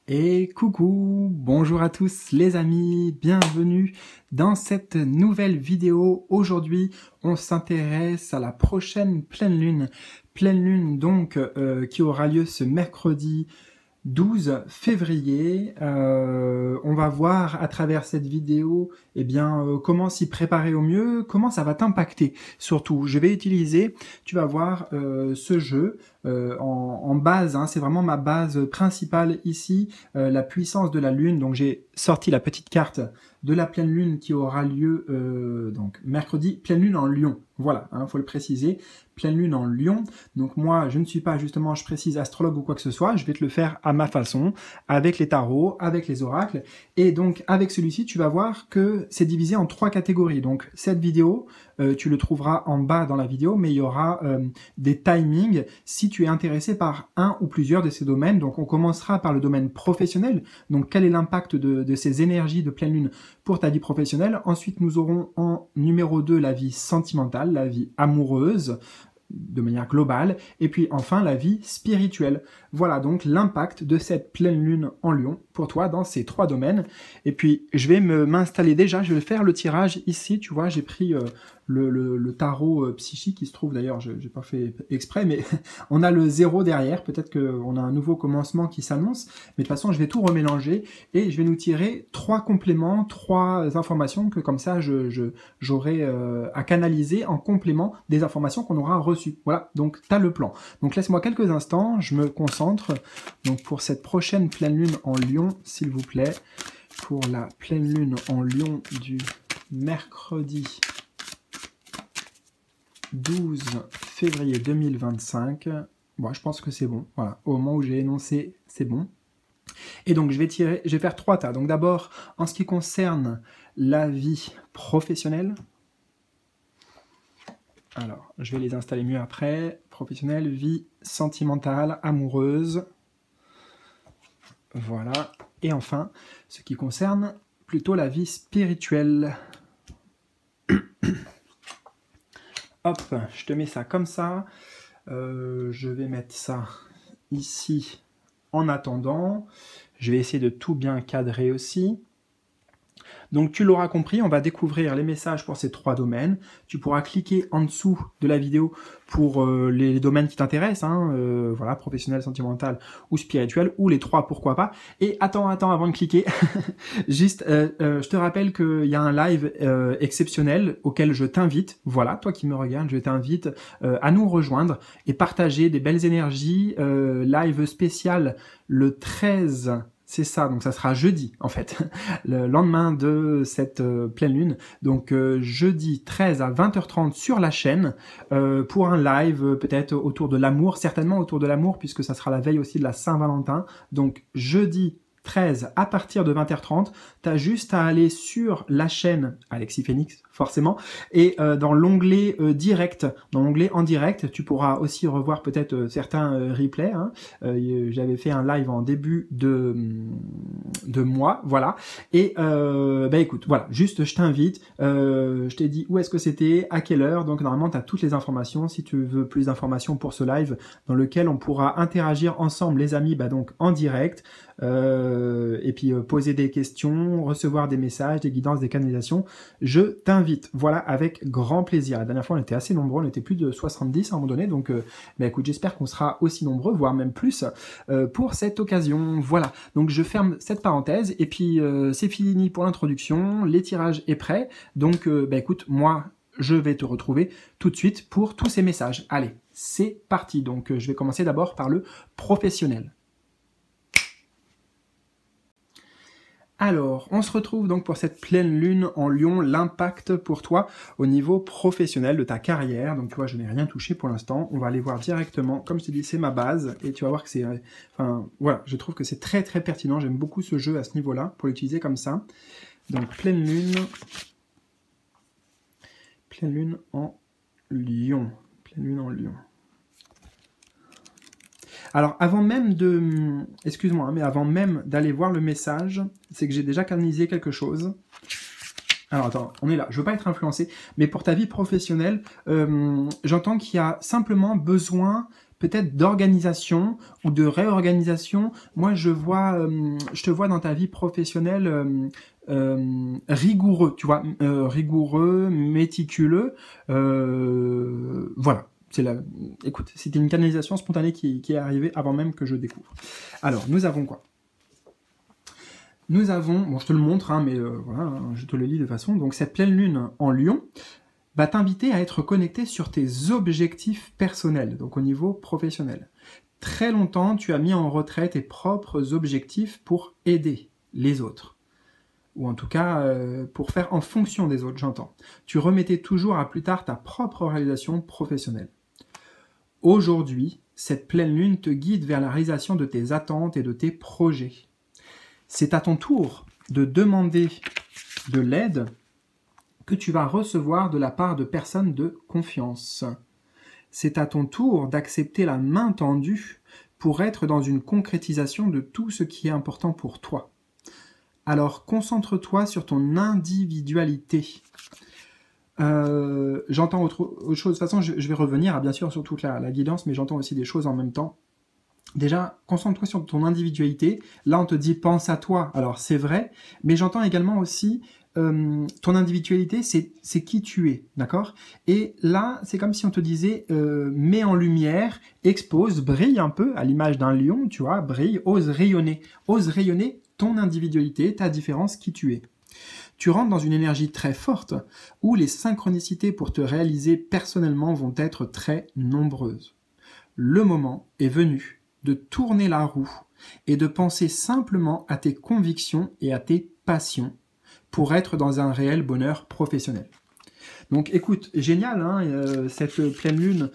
Et coucou, bonjour à tous les amis, bienvenue dans cette nouvelle vidéo. Aujourd'hui, on s'intéresse à la prochaine pleine lune donc qui aura lieu ce mercredi 12 février. On va voir à travers cette vidéo comment s'y préparer au mieux, comment ça va t'impacter. Surtout, je vais utiliser, tu vas voir ce jeu en base, hein, c'est vraiment ma base principale ici, la puissance de la lune. Donc j'ai sorti la petite carte de la pleine lune qui aura lieu donc mercredi, pleine lune en Lion. Voilà, hein, faut le préciser, pleine lune en Lion. Donc moi, je ne suis pas justement, je précise, astrologue ou quoi que ce soit. Je vais te le faire à ma façon, avec les tarots, avec les oracles. Et donc avec celui-ci, tu vas voir que c'est divisé en 3 catégories. Donc cette vidéo, tu le trouveras en bas dans la vidéo, mais il y aura des timings si tu es intéressé par un ou plusieurs de ces domaines. Donc on commencera par le domaine professionnel. Donc quel est l'impact de ces énergies de pleine lune pour ta vie professionnelle. Ensuite, nous aurons en numéro 2 la vie sentimentale, la vie amoureuse, de manière globale, et puis enfin la vie spirituelle. Voilà donc l'impact de cette pleine lune en Lion pour toi dans ces 3 domaines. Et puis je vais m'installer déjà, je vais faire le tirage ici, tu vois, j'ai pris le tarot psychique qui se trouve d'ailleurs, je n'ai pas fait exprès, mais on a le 0 derrière, peut-être qu'on a un nouveau commencement qui s'annonce, mais de toute façon je vais tout remélanger et je vais nous tirer 3 compléments, 3 informations que comme ça j'aurai à canaliser en complément des informations qu'on aura reçues. Voilà, donc tu as le plan. Donc laisse-moi quelques instants, je me concentre donc pour cette prochaine pleine lune en Lion, s'il vous plaît, pour la pleine lune en Lion du mercredi 12 février 2025. Bon, je pense que c'est bon. Voilà, au moment où j'ai énoncé, c'est bon. Et donc, je vais faire 3 tas. Donc d'abord, en ce qui concerne la vie professionnelle. Alors, je vais les installer mieux après. Professionnelle, vie sentimentale, amoureuse. Voilà. Et enfin, ce qui concerne plutôt la vie spirituelle. Hop, je te mets ça comme ça. Je vais mettre ça ici en attendant. Je vais essayer de tout bien cadrer aussi. Donc tu l'auras compris, on va découvrir les messages pour ces 3 domaines. Tu pourras cliquer en dessous de la vidéo pour les domaines qui t'intéressent, hein, voilà, professionnel, sentimental ou spirituel, ou les 3, pourquoi pas. Et attends avant de cliquer, juste, je te rappelle qu'il y a un live exceptionnel auquel je t'invite, voilà, toi qui me regardes, je t'invite à nous rejoindre et partager des belles énergies, live spécial le 13. C'est ça, donc ça sera jeudi en fait, le lendemain de cette pleine lune. Donc jeudi 13 à 20h30 sur la chaîne pour un live peut-être autour de l'amour, certainement autour de l'amour puisque ça sera la veille aussi de la Saint-Valentin. Donc jeudi 13 à partir de 20h30, tu as juste à aller sur la chaîne Alexis Phoenix, forcément, et dans l'onglet direct, dans l'onglet en direct, tu pourras aussi revoir peut-être certains replays. Hein. J'avais fait un live en début de mois, voilà. Et écoute, voilà, juste je t'invite, je t'ai dit où est-ce que c'était, à quelle heure, donc normalement tu as toutes les informations si tu veux plus d'informations pour ce live dans lequel on pourra interagir ensemble les amis, donc en direct. Et puis poser des questions, recevoir des messages, des guidances, des canalisations, je t'invite, voilà, avec grand plaisir. La dernière fois on était assez nombreux, on était plus de 70 à un moment donné, donc écoute, j'espère qu'on sera aussi nombreux, voire même plus, pour cette occasion. Voilà, donc je ferme cette parenthèse, et puis c'est fini pour l'introduction, les tirages est prêt, donc écoute, moi je vais te retrouver tout de suite pour tous ces messages. Allez, c'est parti, donc je vais commencer d'abord par le professionnel. Alors, on se retrouve donc pour cette pleine lune en Lion, l'impact pour toi au niveau professionnel de ta carrière. Donc tu vois, je n'ai rien touché pour l'instant. On va aller voir directement. Comme je te dis, c'est ma base et tu vas voir que c'est... Enfin, voilà, je trouve que c'est très très pertinent. J'aime beaucoup ce jeu à ce niveau-là pour l'utiliser comme ça. Donc pleine lune en Lion. Pleine lune en Lion. Alors, avant même de... Excuse-moi, mais avant même d'aller voir le message, c'est que j'ai déjà canalisé quelque chose. Alors, attends, on est là. Je veux pas être influencé, mais pour ta vie professionnelle, j'entends qu'il y a simplement besoin peut-être d'organisation ou de réorganisation. Moi, je te vois dans ta vie professionnelle rigoureux, tu vois, rigoureux, méticuleux. Voilà. Écoute, c'était une canalisation spontanée qui est arrivée avant même que je découvre. Alors, nous avons quoi? Nous avons, bon, je te le montre, hein, mais voilà, hein, je te le lis de façon. Donc, cette pleine lune en Lion va t'inviter à être connecté sur tes objectifs personnels, donc au niveau professionnel. Très longtemps, tu as mis en retrait tes propres objectifs pour aider les autres. Ou en tout cas, pour faire en fonction des autres, j'entends. Tu remettais toujours à plus tard ta propre réalisation professionnelle. Aujourd'hui, cette pleine lune te guide vers la réalisation de tes attentes et de tes projets. C'est à ton tour de demander de l'aide que tu vas recevoir de la part de personnes de confiance. C'est à ton tour d'accepter la main tendue pour être dans une concrétisation de tout ce qui est important pour toi. Alors concentre-toi sur ton individualité. J'entends autre chose. De toute façon, je vais revenir, bien sûr, sur toute la guidance, mais j'entends aussi des choses en même temps. Déjà, concentre-toi sur ton individualité. Là, on te dit « pense à toi ». Alors, c'est vrai, mais j'entends également aussi ton individualité, c'est qui tu es, d'accord? Et là, c'est comme si on te disait mets en lumière, expose, brille un peu, à l'image d'un lion, tu vois, brille, ose rayonner ton individualité, ta différence, qui tu es. Tu rentres dans une énergie très forte où les synchronicités pour te réaliser personnellement vont être très nombreuses. Le moment est venu de tourner la roue et de penser simplement à tes convictions et à tes passions pour être dans un réel bonheur professionnel. Donc écoute, génial, hein, cette pleine lune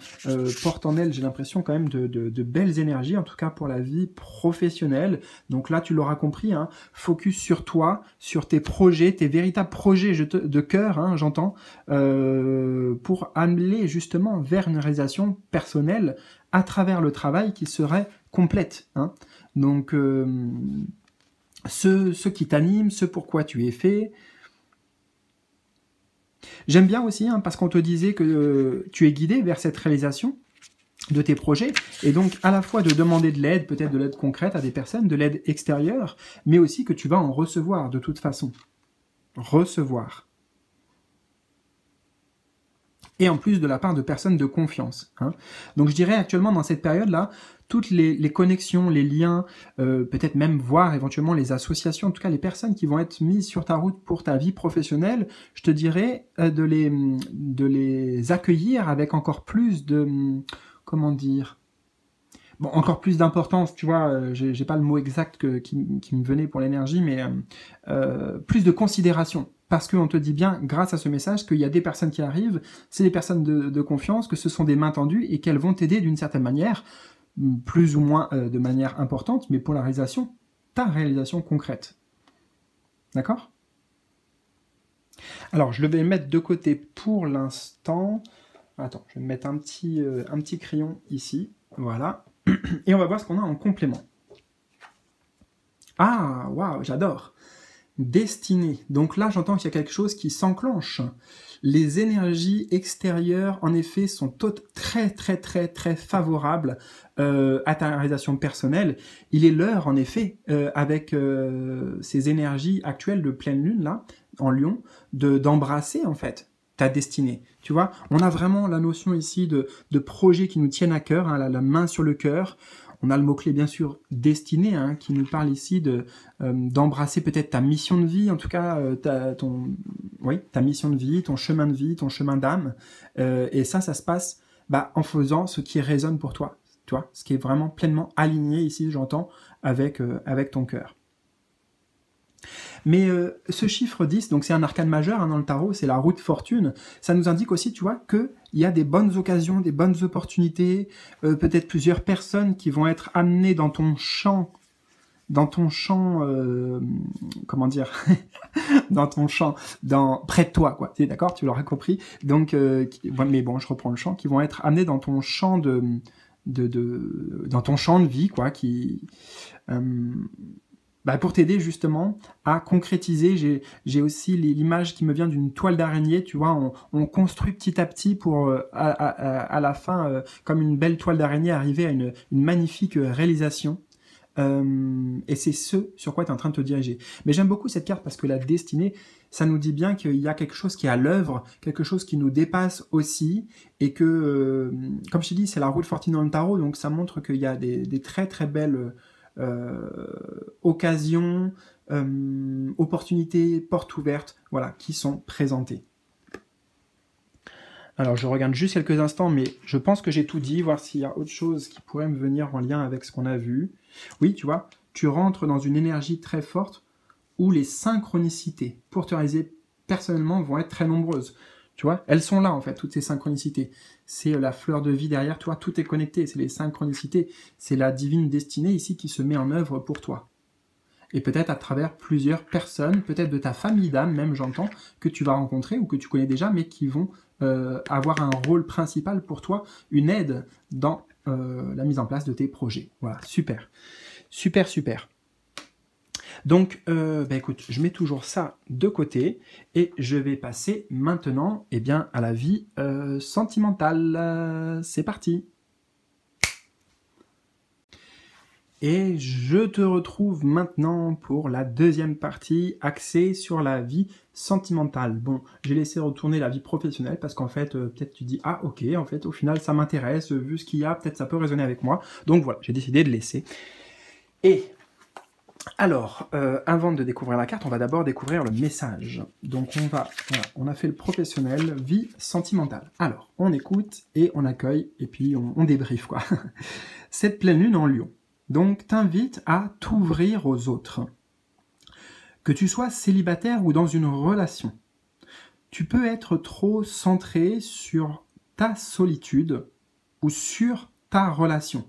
porte en elle, j'ai l'impression quand même de belles énergies, en tout cas pour la vie professionnelle. Donc là, tu l'auras compris, hein, focus sur toi, sur tes projets, tes véritables projets de cœur, hein, j'entends, pour aller justement vers une réalisation personnelle à travers le travail qui serait complète. Hein. Donc ce qui t'anime, ce pourquoi tu es fait. J'aime bien aussi, hein, parce qu'on te disait que tu es guidé vers cette réalisation de tes projets, et donc à la fois de demander de l'aide, peut-être de l'aide concrète à des personnes, de l'aide extérieure, mais aussi que tu vas en recevoir de toute façon. Recevoir. Et en plus de la part de personnes de confiance. Hein. Donc je dirais actuellement dans cette période-là, toutes les connexions, les liens, peut-être même voir éventuellement les associations, en tout cas les personnes qui vont être mises sur ta route pour ta vie professionnelle, je te dirais de les accueillir avec encore plus de, comment dire, bon, encore plus d'importance, tu vois, j'ai pas le mot exact qui me venait pour l'énergie, mais plus de considération. Parce qu'on te dit bien, grâce à ce message, qu'il y a des personnes qui arrivent, c'est des personnes de confiance, que ce sont des mains tendues et qu'elles vont t'aider d'une certaine manière, plus ou moins de manière importante, mais pour la réalisation, ta réalisation concrète. D'accord? Alors, je le vais mettre de côté pour l'instant. Attends, je vais mettre un petit crayon ici. Voilà. Et on va voir ce qu'on a en complément. Ah, waouh, j'adore. Destinée. Donc là, j'entends qu'il y a quelque chose qui s'enclenche. Les énergies extérieures, en effet, sont très, très, très, très favorables à ta réalisation personnelle. Il est l'heure, en effet, avec ces énergies actuelles de pleine lune, là, en Lion, d'embrasser, en fait, ta destinée. Tu vois, on a vraiment la notion ici de projets qui nous tiennent à cœur, hein, la main sur le cœur. On a le mot-clé, bien sûr, destinée, hein, qui nous parle ici d'embrasser peut-être ta mission de vie, en tout cas ta mission de vie, ton chemin de vie, ton chemin d'âme. Et ça se passe en faisant ce qui résonne pour toi, tu vois, ce qui est vraiment pleinement aligné ici, j'entends, avec ton cœur. Mais ce chiffre 10, donc c'est un arcane majeur hein, dans le tarot, c'est la roue de fortune, ça nous indique aussi, tu vois, qu'il y a des bonnes occasions, des bonnes opportunités, peut-être plusieurs personnes qui vont être amenées dans ton champ, comment dire, dans ton champ, près de toi, quoi, c'est d'accord, tu l'auras compris, donc, mais bon, je reprends le champ, qui vont être amenés dans ton champ dans ton champ de vie, quoi, pour t'aider justement à concrétiser. J'ai aussi l'image qui me vient d'une toile d'araignée, tu vois, on construit petit à petit pour à la fin, comme une belle toile d'araignée, arriver à une magnifique réalisation. Et c'est ce sur quoi tu es en train de te diriger. Mais j'aime beaucoup cette carte parce que la destinée, ça nous dit bien qu'il y a quelque chose qui est à l'œuvre, quelque chose qui nous dépasse aussi, et que, comme je t'ai dit, c'est la roue de fortune dans le tarot, donc ça montre qu'il y a des très très belles occasions, opportunités, portes ouvertes, voilà, qui sont présentées. Alors je regarde juste quelques instants, mais je pense que j'ai tout dit, voir s'il y a autre chose qui pourrait me venir en lien avec ce qu'on a vu. Oui, tu vois, tu rentres dans une énergie très forte où les synchronicités pour te réaliser personnellement vont être très nombreuses. Tu vois, elles sont là en fait, toutes ces synchronicités. C'est la fleur de vie derrière toi, tout est connecté, c'est les synchronicités, c'est la divine destinée ici qui se met en œuvre pour toi. Et peut-être à travers plusieurs personnes, peut-être de ta famille d'âme, même j'entends, que tu vas rencontrer ou que tu connais déjà, mais qui vont avoir un rôle principal pour toi, une aide dans la mise en place de tes projets. Voilà, super. Super, super. Donc, écoute, je mets toujours ça de côté et je vais passer maintenant à la vie sentimentale. C'est parti. Et je te retrouve maintenant pour la deuxième partie axée sur la vie sentimentale. Bon, j'ai laissé retourner la vie professionnelle parce qu'en fait, peut-être tu dis « Ah ok, en fait, au final, ça m'intéresse, vu ce qu'il y a, peut-être ça peut résonner avec moi. » Donc voilà, j'ai décidé de laisser. Et alors, avant de découvrir la carte, on va d'abord découvrir le message. Donc on a fait le professionnel, vie sentimentale. Alors, on écoute et on accueille et puis on débriefe quoi. Cette pleine lune en Lion. Donc, t'invite à t'ouvrir aux autres. Que tu sois célibataire ou dans une relation, tu peux être trop centré sur ta solitude ou sur ta relation.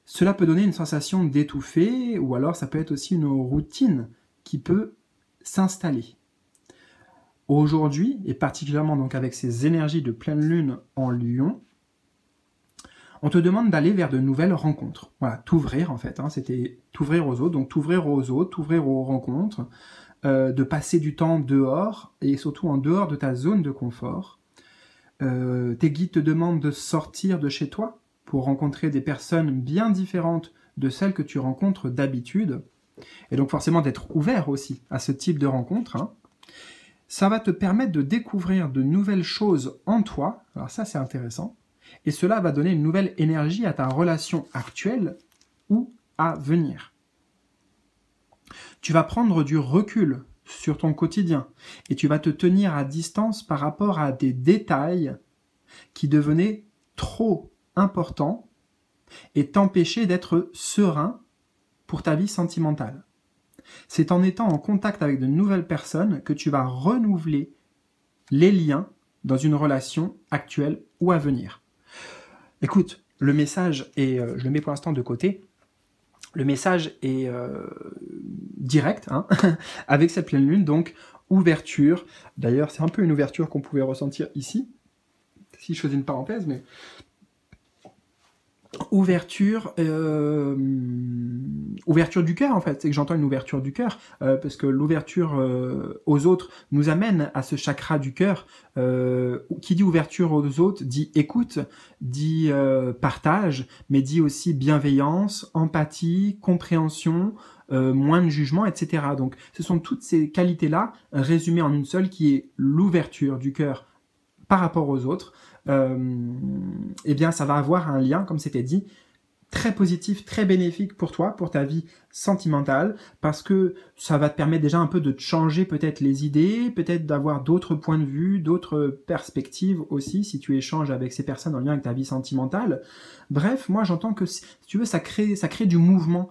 Cela peut donner une sensation d'étouffer ou alors ça peut être aussi une routine qui peut s'installer. Aujourd'hui, et particulièrement donc avec ces énergies de pleine lune en Lion, on te demande d'aller vers de nouvelles rencontres. Voilà, t'ouvrir en fait, c'était t'ouvrir aux autres, donc t'ouvrir aux autres, t'ouvrir aux rencontres, de passer du temps dehors, et surtout en dehors de ta zone de confort. Tes guides te demandent de sortir de chez toi pour rencontrer des personnes bien différentes de celles que tu rencontres d'habitude, et donc forcément d'être ouvert aussi à ce type de rencontre. Ça va te permettre de découvrir de nouvelles choses en toi, alors ça c'est intéressant, et cela va donner une nouvelle énergie à ta relation actuelle ou à venir. Tu vas prendre du recul sur ton quotidien et tu vas te tenir à distance par rapport à des détails qui devenaient trop importants et t'empêcher d'être serein pour ta vie sentimentale. C'est en étant en contact avec de nouvelles personnes que tu vas renouveler les liens dans une relation actuelle ou à venir. Écoute, le message est, je le mets pour l'instant de côté, le message est direct, avec cette pleine lune, donc ouverture. D'ailleurs, c'est un peu une ouverture qu'on pouvait ressentir ici, si je faisais une parenthèse, mais ouverture du cœur en fait, c'est que j'entends une ouverture du cœur, parce que l'ouverture aux autres nous amène à ce chakra du cœur. Qui dit ouverture aux autres dit écoute, dit partage, mais dit aussi bienveillance, empathie, compréhension, moins de jugement, etc. Donc ce sont toutes ces qualités-là résumées en une seule qui est l'ouverture du cœur par rapport aux autres. Eh bien ça va avoir un lien, comme c'était dit, très positif, très bénéfique pour toi, pour ta vie sentimentale, parce que ça va te permettre déjà un peu de te changer peut-être les idées, peut-être d'avoir d'autres points de vue, d'autres perspectives aussi, si tu échanges avec ces personnes en lien avec ta vie sentimentale. Bref, moi j'entends que, si tu veux, ça crée du mouvement,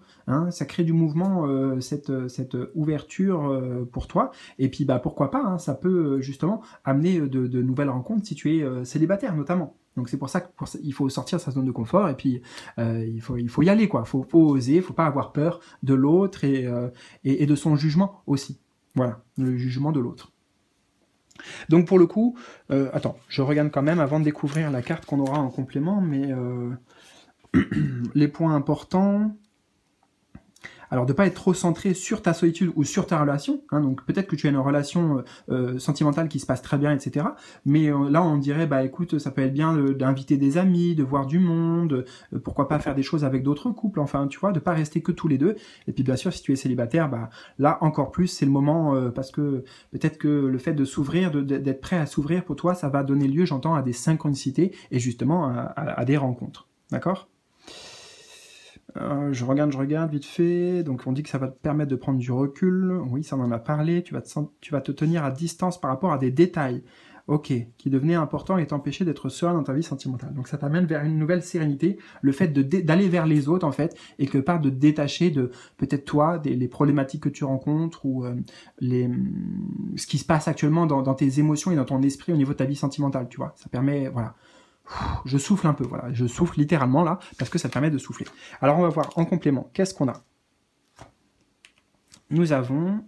ça crée du mouvement, cette ouverture pour toi, et puis pourquoi pas, ça peut justement amener de nouvelles rencontres si tu es célibataire notamment. Donc c'est pour ça qu'il faut sortir de sa zone de confort et puis il faut y aller quoi. Faut oser, faut pas avoir peur de l'autre et de son jugement aussi. Voilà, le jugement de l'autre. Donc pour le coup, attends, je regarde quand même avant de découvrir la carte qu'on aura en complément, mais les points importants. Alors de pas être trop centré sur ta solitude ou sur ta relation, hein, donc peut-être que tu as une relation sentimentale qui se passe très bien, etc. Mais là on dirait, bah écoute, ça peut être bien d'inviter des amis, de voir du monde, pourquoi pas faire des choses avec d'autres couples, enfin tu vois, de pas rester que tous les deux. Et puis bien sûr si tu es célibataire, bah là encore plus c'est le moment, parce que peut-être que le fait de s'ouvrir, d'être prêt à s'ouvrir pour toi, ça va donner lieu, j'entends, à des synchronicités et justement à des rencontres, d'accord? Je regarde vite fait. Donc on dit que ça va te permettre de prendre du recul. Oui, ça on en a parlé. Tu vas te tenir à distance par rapport à des détails, ok, qui devenaient importants et t'empêcher d'être serein dans ta vie sentimentale. Donc ça t'amène vers une nouvelle sérénité, le fait d'aller vers les autres en fait, et que part de te détacher de peut-être toi, les problématiques que tu rencontres ou ce qui se passe actuellement dans tes émotions et dans ton esprit au niveau de ta vie sentimentale, tu vois. Ça permet, voilà. Je souffle un peu, voilà, je souffle littéralement là, parce que ça te permet de souffler. Alors on va voir en complément, qu'est-ce qu'on a? Nous avons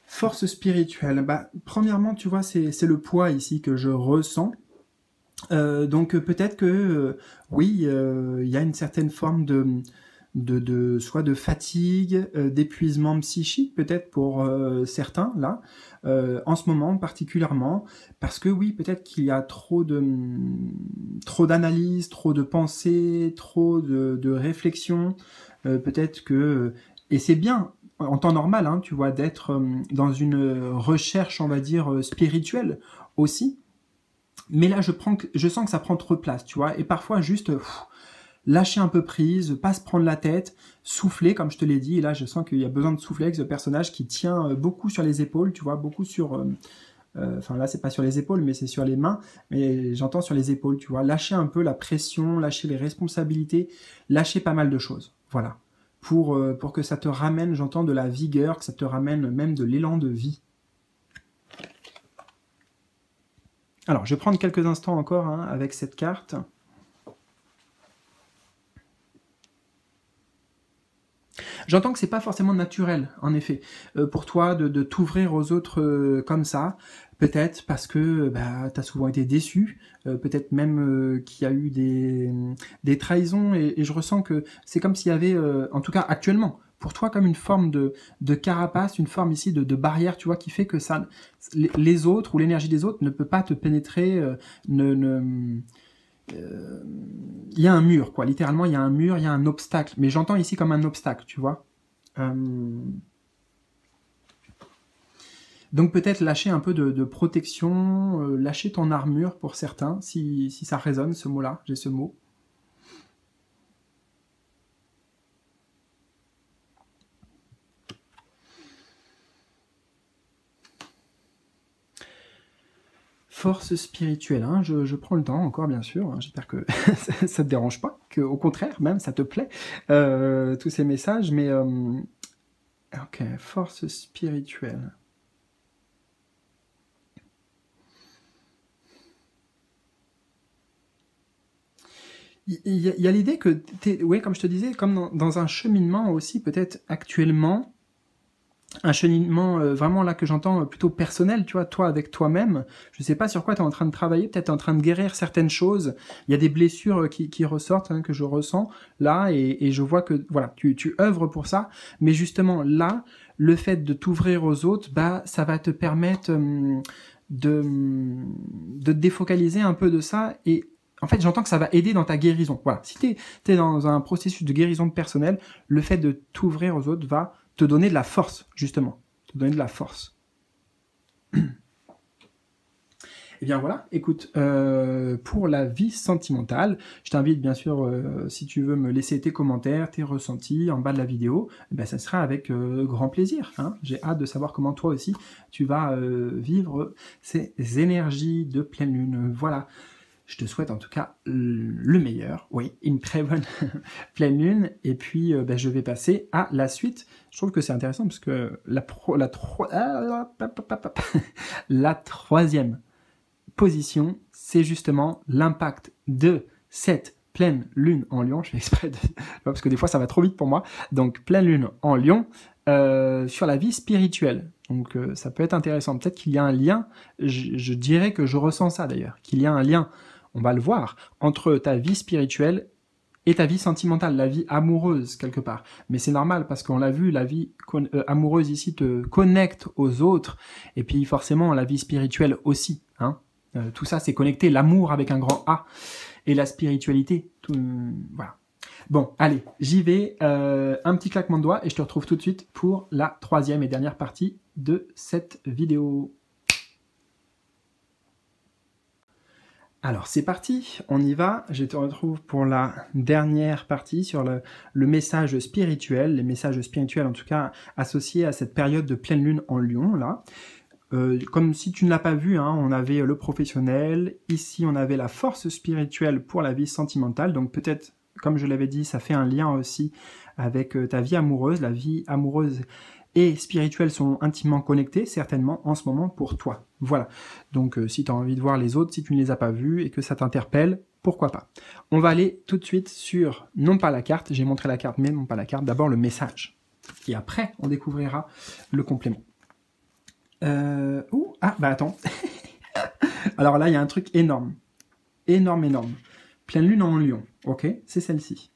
force spirituelle. Bah, premièrement, tu vois, c'est le poids ici que je ressens. Donc peut-être que, oui, il y a une certaine forme soit de fatigue, d'épuisement psychique peut-être pour certains là, en ce moment particulièrement, parce que oui, peut-être qu'il y a trop d'analyse, trop de pensées, trop de réflexion, peut-être que, et c'est bien en temps normal, hein, tu vois, d'être dans une recherche, on va dire, spirituelle aussi, mais là je sens que ça prend trop de place, tu vois, et parfois juste lâcher un peu prise, pas se prendre la tête, souffler, comme je te l'ai dit. Et là, je sens qu'il y a besoin de souffler avec ce personnage qui tient beaucoup sur les épaules, tu vois, beaucoup sur... Enfin, là, c'est pas sur les épaules, mais c'est sur les mains. Mais j'entends sur les épaules, tu vois. Lâcher un peu la pression, lâcher les responsabilités, lâcher pas mal de choses. Voilà. Pour que ça te ramène, j'entends, de la vigueur, que ça te ramène même de l'élan de vie. Alors, je vais prendre quelques instants encore hein, avec cette carte. J'entends que c'est pas forcément naturel, en effet, pour toi de t'ouvrir aux autres comme ça, peut-être parce que bah, tu as souvent été déçu, peut-être même qu'il y a eu des trahisons, et je ressens que c'est comme s'il y avait, en tout cas actuellement, pour toi comme une forme de carapace, une forme ici de barrière, tu vois, qui fait que ça, les autres ou l'énergie des autres ne peut pas te pénétrer, il y a un mur, quoi. Littéralement, il y a un mur, il y a un obstacle. Mais j'entends ici comme un obstacle, tu vois. Donc peut-être lâcher un peu de protection, lâcher ton armure pour certains, si ça résonne, ce mot-là, j'ai ce mot. Force spirituelle, hein, je prends le temps encore bien sûr, hein, j'espère que ça te dérange pas, qu'au contraire même ça te plaît, tous ces messages, mais ok, force spirituelle. Il y a l'idée que, ouais, comme je te disais, comme dans un cheminement aussi, peut-être actuellement, un cheminement vraiment là que j'entends plutôt personnel, tu vois, toi avec toi-même. Je sais pas sur quoi tu es en train de travailler, peut-être en train de guérir certaines choses. Il y a des blessures qui ressortent, hein, que je ressens là, et je vois que voilà, tu œuvres pour ça. Mais justement là, le fait de t'ouvrir aux autres, bah ça va te permettre de te défocaliser un peu de ça, et en fait, j'entends que ça va aider dans ta guérison. Voilà, si t'es dans un processus de guérison personnelle, le fait de t'ouvrir aux autres va te donner de la force, justement. Te donner de la force. Et bien voilà, écoute, pour la vie sentimentale, je t'invite bien sûr, si tu veux me laisser tes commentaires, tes ressentis en bas de la vidéo, ben, ça sera avec grand plaisir. Hein. J'ai hâte de savoir comment toi aussi tu vas vivre ces énergies de pleine lune. Voilà. Je te souhaite en tout cas le meilleur, oui, une très bonne pleine lune, et puis ben, je vais passer à la suite. Je trouve que c'est intéressant parce que la troisième position, c'est justement l'impact de cette pleine lune en Lion. Je fais exprès parce que des fois ça va trop vite pour moi. Donc pleine lune en Lion sur la vie spirituelle. Donc ça peut être intéressant. Peut-être qu'il y a un lien, je dirais que je ressens ça d'ailleurs, qu'il y a un lien, on va le voir, entre ta vie spirituelle et ta vie sentimentale, la vie amoureuse quelque part. Mais c'est normal parce qu'on l'a vu, la vie amoureuse ici te connecte aux autres, et puis forcément la vie spirituelle aussi. Hein. Tout ça c'est connecté, l'amour avec un grand A, et la spiritualité, tout, voilà. Bon, allez, j'y vais, un petit claquement de doigts et je te retrouve tout de suite pour la troisième et dernière partie de cette vidéo. Alors c'est parti, on y va, je te retrouve pour la dernière partie sur le message spirituel, les messages spirituels en tout cas associés à cette période de pleine lune en Lion, là. Comme si tu ne l'as pas vu, hein, on avait le professionnel, ici on avait la force spirituelle pour la vie sentimentale, donc peut-être, comme je l'avais dit, ça fait un lien aussi avec ta vie amoureuse. La vie amoureuse et spirituelle sont intimement connectées, certainement, en ce moment pour toi. Voilà, donc si tu as envie de voir les autres, si tu ne les as pas vus et que ça t'interpelle, pourquoi pas. On va aller tout de suite sur, non pas la carte, j'ai montré la carte, mais non pas la carte, d'abord le message. Et après, on découvrira le complément. Ah, bah attends. Alors là, il y a un truc énorme. Énorme, énorme. Pleine lune en Lion, ok, c'est celle-ci.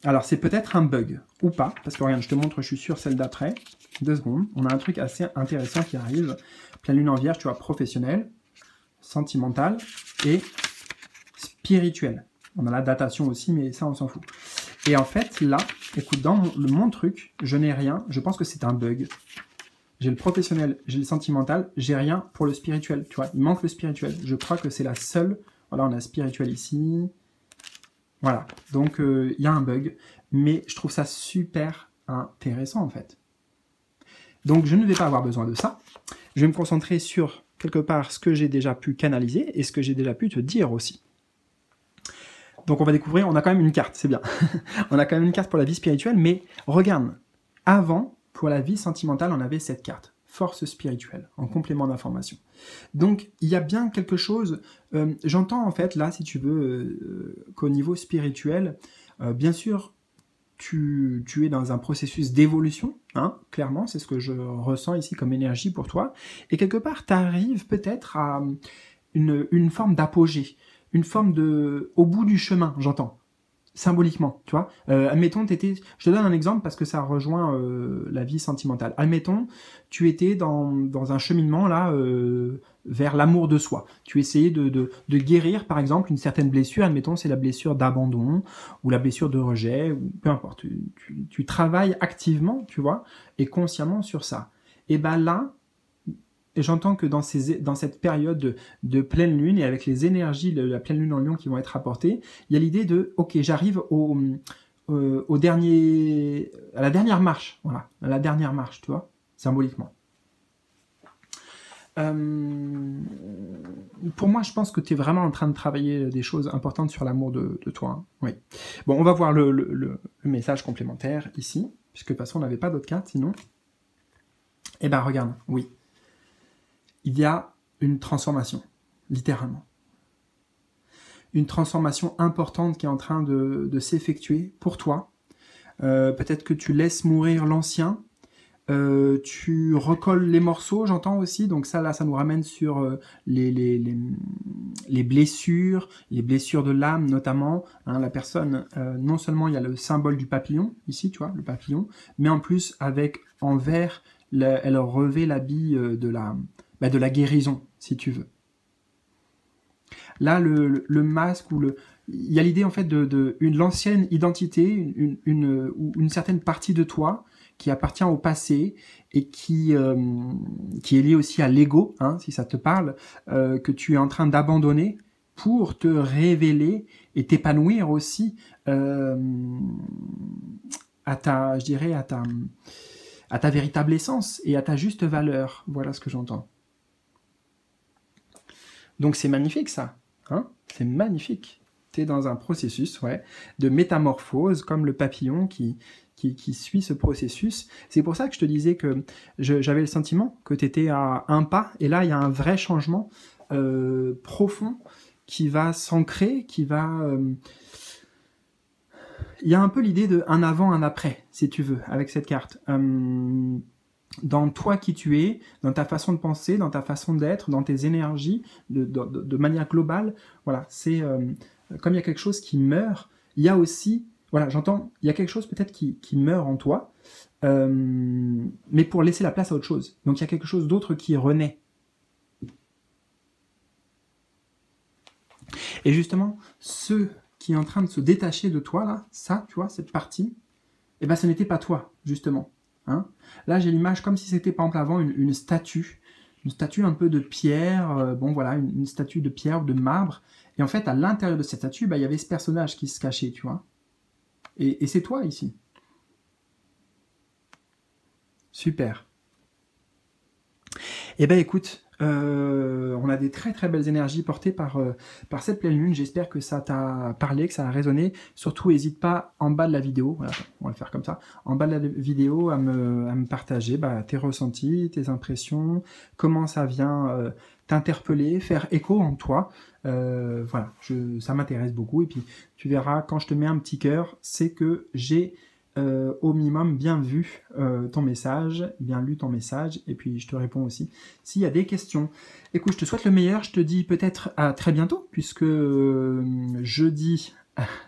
Alors c'est peut-être un bug, ou pas, parce que regarde, je te montre, je suis sur celle d'après. 2 secondes, on a un truc assez intéressant qui arrive. Pleine lune en Vierge, tu vois, professionnel, sentimental et spirituel. On a la datation aussi, mais ça on s'en fout. Et en fait, là, écoute, dans mon truc, je n'ai rien, je pense que c'est un bug. J'ai le professionnel, j'ai le sentimental, j'ai rien pour le spirituel, tu vois, il manque le spirituel. Je crois que c'est la seule, voilà, on a spirituel ici, voilà, donc il y a un bug, mais je trouve ça super intéressant en fait. Donc je ne vais pas avoir besoin de ça, je vais me concentrer sur, quelque part, ce que j'ai déjà pu canaliser et ce que j'ai déjà pu te dire aussi. Donc on va découvrir, on a quand même une carte, c'est bien. On a quand même une carte pour la vie spirituelle, mais regarde, avant, pour la vie sentimentale, on avait cette carte, force spirituelle, en complément d'information. Donc, il y a bien quelque chose, j'entends en fait, là, si tu veux, qu'au niveau spirituel, bien sûr, tu es dans un processus d'évolution, hein, clairement, c'est ce que je ressens ici comme énergie pour toi, et quelque part, tu arrives peut-être à une forme d'apogée, une forme de... au bout du chemin, j'entends. Symboliquement, tu vois. Admettons, je te donne un exemple parce que ça rejoint la vie sentimentale. Admettons, tu étais dans un cheminement là vers l'amour de soi. Tu essayais de guérir, par exemple, une certaine blessure. Admettons, c'est la blessure d'abandon ou la blessure de rejet, ou peu importe. Tu travailles activement, tu vois, et consciemment sur ça. Et ben là, et j'entends que dans cette période de pleine lune, et avec les énergies de la pleine lune en Lion qui vont être apportées, il y a l'idée de, ok, j'arrive à la dernière marche, voilà, à la dernière marche, tu vois, symboliquement. Pour moi, je pense que tu es vraiment en train de travailler des choses importantes sur l'amour de toi. Hein. Oui. Bon, on va voir le message complémentaire ici, puisque de toute façon, on n'avait pas d'autres cartes sinon. Eh ben, regarde, oui. Il y a une transformation, littéralement. Une transformation importante qui est en train de s'effectuer pour toi. Peut-être que tu laisses mourir l'ancien, tu recolles les morceaux, j'entends aussi, donc ça là, ça nous ramène sur les blessures de l'âme notamment. Hein, la personne, non seulement il y a le symbole du papillon, ici, tu vois, le papillon, mais en plus, avec en vert, elle revêt l'habit de la guérison, si tu veux. Là, le masque, il y a l'idée en fait de l'ancienne identité, une certaine partie de toi qui appartient au passé et qui est liée aussi à l'ego, hein, si ça te parle, que tu es en train d'abandonner pour te révéler et t'épanouir aussi à ta véritable essence et à ta juste valeur. Voilà ce que j'entends. Donc c'est magnifique ça, hein, c'est magnifique. Tu es dans un processus de métamorphose, comme le papillon qui suit ce processus. C'est pour ça que je te disais que j'avais le sentiment que tu étais à un pas, et là il y a un vrai changement profond qui va s'ancrer, qui va... Il y a un peu l'idée de un avant, un après, si tu veux, avec cette carte. Dans toi qui tu es, dans ta façon de penser, dans ta façon d'être, dans tes énergies, de manière globale, voilà, c'est comme il y a quelque chose qui meurt, il y a aussi, voilà, j'entends, il y a quelque chose peut-être qui meurt en toi, mais pour laisser la place à autre chose. Donc il y a quelque chose d'autre qui renaît. Et justement, ce qui est en train de se détacher de toi, là, ça, tu vois, cette partie, eh ben, ce n'était pas toi, justement. Hein. Là, j'ai l'image comme si c'était, par exemple, avant une statue un peu de pierre, bon voilà, une statue de pierre ou de marbre. Et en fait, à l'intérieur de cette statue, bah, il y avait ce personnage qui se cachait, tu vois. Et c'est toi, ici. Super. Eh ben écoute, on a des très très belles énergies portées par cette pleine lune. J'espère que ça t'a parlé, que ça a résonné. Surtout, n'hésite pas en bas de la vidéo, voilà, on va le faire comme ça, en bas de la vidéo à me partager tes ressentis, tes impressions, comment ça vient t'interpeller, faire écho en toi. Voilà, ça m'intéresse beaucoup. Et puis tu verras, quand je te mets un petit cœur, c'est que j'ai au minimum bien vu ton message, bien lu ton message, et puis je te réponds aussi s'il y a des questions. Écoute, je te souhaite le meilleur, je te dis peut-être à très bientôt, puisque jeudi,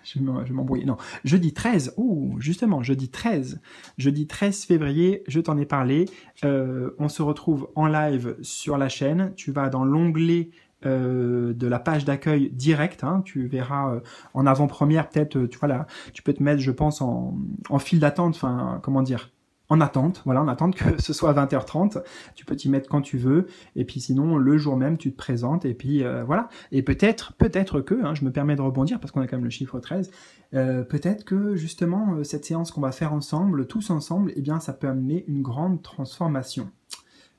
je vais m'embrouiller, non, jeudi 13, justement, jeudi 13 février, je t'en ai parlé, on se retrouve en live sur la chaîne, tu vas dans l'onglet de la page d'accueil direct, hein, tu verras en avant-première peut-être, tu vois là, tu peux te mettre, je pense, en file d'attente, enfin, comment dire, en attente, voilà, en attente que ce soit 20h30, tu peux t'y mettre quand tu veux, et puis sinon, le jour même, tu te présentes, et puis voilà, et peut-être que, hein, je me permets de rebondir, parce qu'on a quand même le chiffre 13, peut-être que, justement, cette séance qu'on va faire ensemble, tous ensemble, eh bien, ça peut amener une grande transformation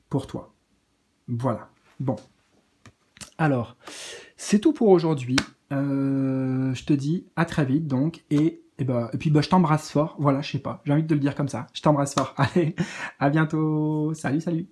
pour toi. Voilà, bon. Alors, c'est tout pour aujourd'hui. Je te dis à très vite donc et puis je t'embrasse fort. Voilà, je sais pas, j'ai envie de te le dire comme ça. Je t'embrasse fort. Allez, à bientôt. Salut, salut.